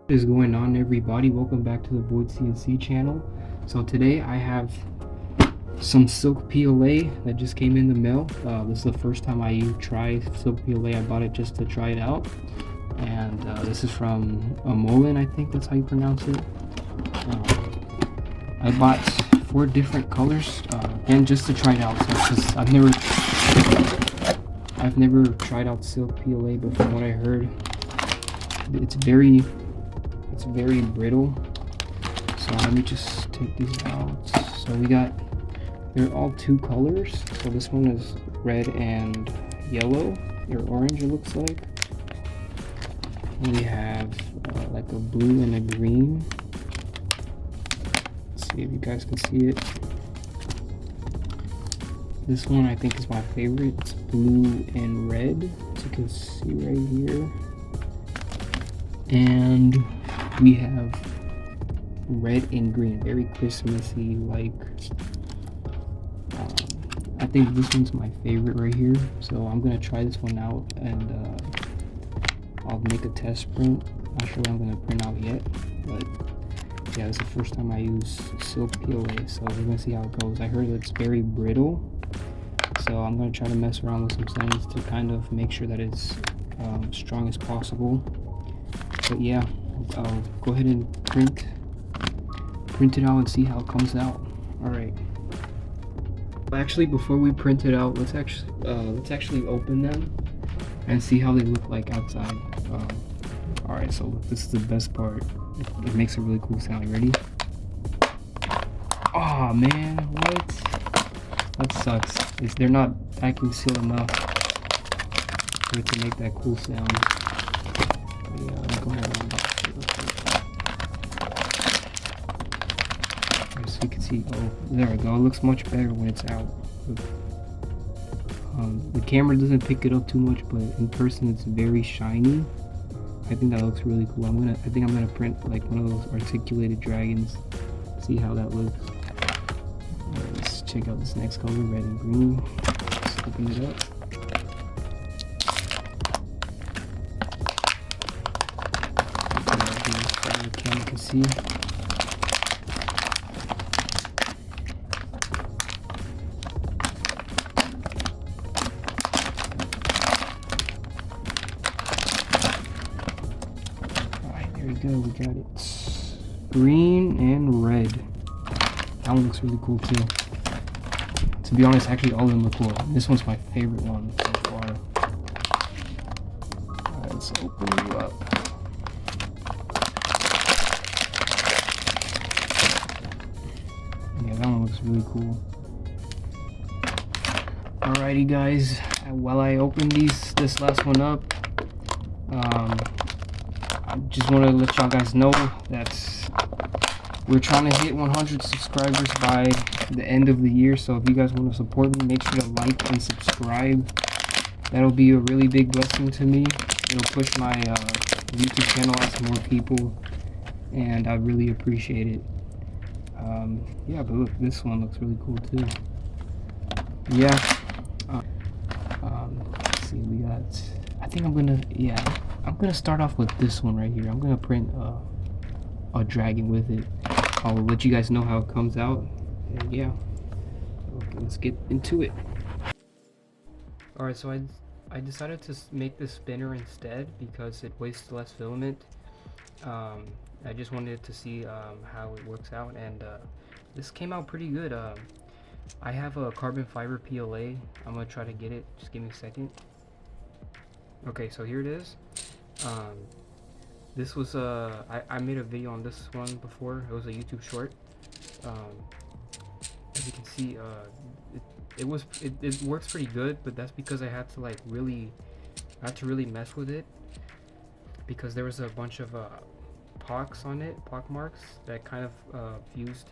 What is going on, everybody? Welcome back to the Void CNC channel. So today I have some silk PLA that just came in the mail. This is the first time I try silk PLA. I bought it just to try it out, and this is from Mullen, I think that's how you pronounce it. I bought 4 different colors, again just to try it out, because I've never tried out silk PLA, but from what I heard, it's very brittle. So let me just take these out. So they're all 2 colors. So this one is red and yellow, or orange it looks like. We have like a blue and a green. Let's see if you guys can see it. This one I think is my favorite. It's blue and red, as you can see right here. And we have red and green, very Christmassy like. I think this one's my favorite right here, so I'm gonna try this one out, and I'll make a test print. Not sure what I'm gonna print out yet, but yeah, it's the first time I use silk PLA, so we're gonna see how it goes. I heard it's very brittle, so I'm gonna try to mess around with some settings to kind of make sure that it's strong as possible. But yeah, I'll go ahead and print it out and see how it comes out. All right. Actually, before we print it out, let's actually open them and see how they look like outside. All right, so this is the best part. It makes a really cool sound. You ready? Oh man, what? That sucks. They're not vacuum sealed enough for it to make that cool sound. But yeah, let's go ahead and unbox it real quick. So you can see, oh, there we go. It looks much better when it's out. The camera doesn't pick it up too much, but in person it's very shiny. I think that looks really cool. I think I'm gonna print like one of those articulated dragons. See how that looks. Let's check out this next color, red and green. Let's open it up. The camera can see. There we go, we got it. Green and red. That one looks really cool too. To be honest, actually all of them look cool. This one's my favorite one so far. Alright, let's open you up. Yeah, that one looks really cool. Alrighty guys, while I open this last one up, I just want to let y'all guys know that we're trying to hit 100 subscribers by the end of the year. So if you guys want to support me, make sure to like and subscribe. That'll be a really big blessing to me. It'll push my YouTube channel out to more people, and I really appreciate it. Yeah, but look, this one looks really cool too. Yeah. Let's see, we got. I think I'm gonna start off with this one right here. I'm gonna print a dragon with it. I'll let you guys know how it comes out, and yeah, okay, let's get into it. All right, so I decided to make this spinner instead because it wastes less filament. I just wanted to see how it works out, and this came out pretty good. I have a carbon fiber PLA. I'm gonna try to get it. Just give me a second. Okay, so here it is. This was I made a video on this one before. It was a YouTube short. As you can see, it works pretty good, but that's because I had to really mess with it, because there was a bunch of pock marks that kind of fused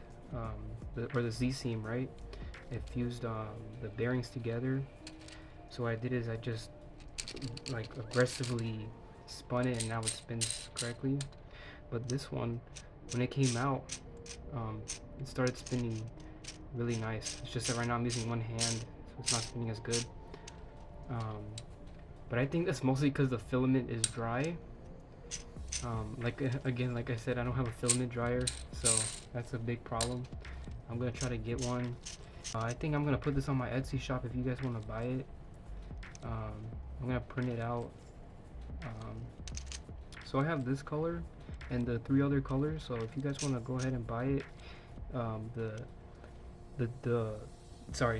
the Z-seam, right? It fused the bearings together. So what I did is I just aggressively spun it, and now it spins correctly. But this one, when it came out, it started spinning really nice. It's just that right now I'm using one hand, so it's not spinning as good. But I think that's mostly because the filament is dry. Like I said, I don't have a filament dryer, so that's a big problem. I'm gonna try to get one. I think I'm gonna put this on my Etsy shop if you guys want to buy it. I'm gonna print it out. So I have this color and the 3 other colors, so if you guys want to go ahead and buy it, the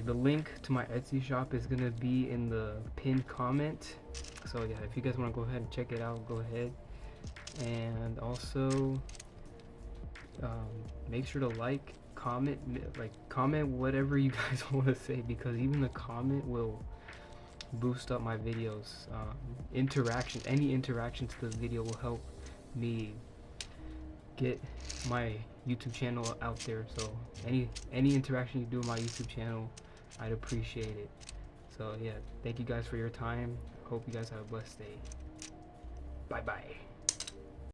link to my Etsy shop is gonna be in the pinned comment. So yeah, if you guys want to go ahead and check it out, go ahead. And also make sure to comment whatever you guys want to say, because even the comment will boost up my videos. Any interaction to the video will help me get my YouTube channel out there. So any interaction you do with my YouTube channel, I'd appreciate it. So yeah, thank you guys for your time. Hope you guys have a blessed day. Bye bye.